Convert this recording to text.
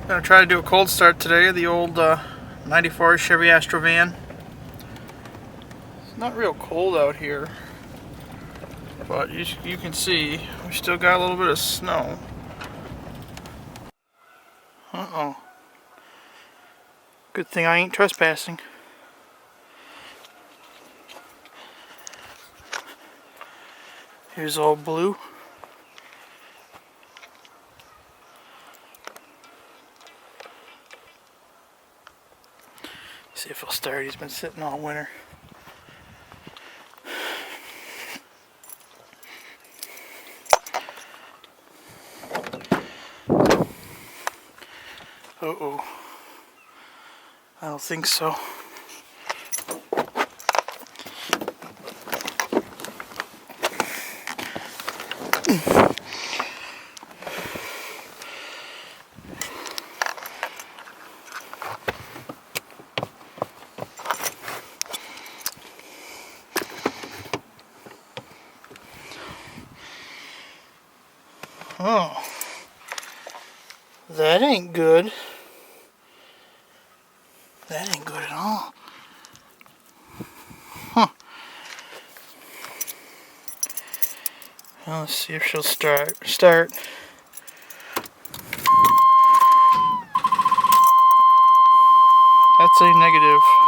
Gonna try to do a cold start today, the old 94 Chevy Astro van. It's not real cold out here, but you can see we still got a little bit of snow. Uh-oh. Good thing I ain't trespassing. Here's old Blue. See if he'll start. He's been sitting all winter. Uh-oh. I don't think so. Oh, that ain't good. That ain't good at all. Huh. Well, let's see if she'll start. That's a negative.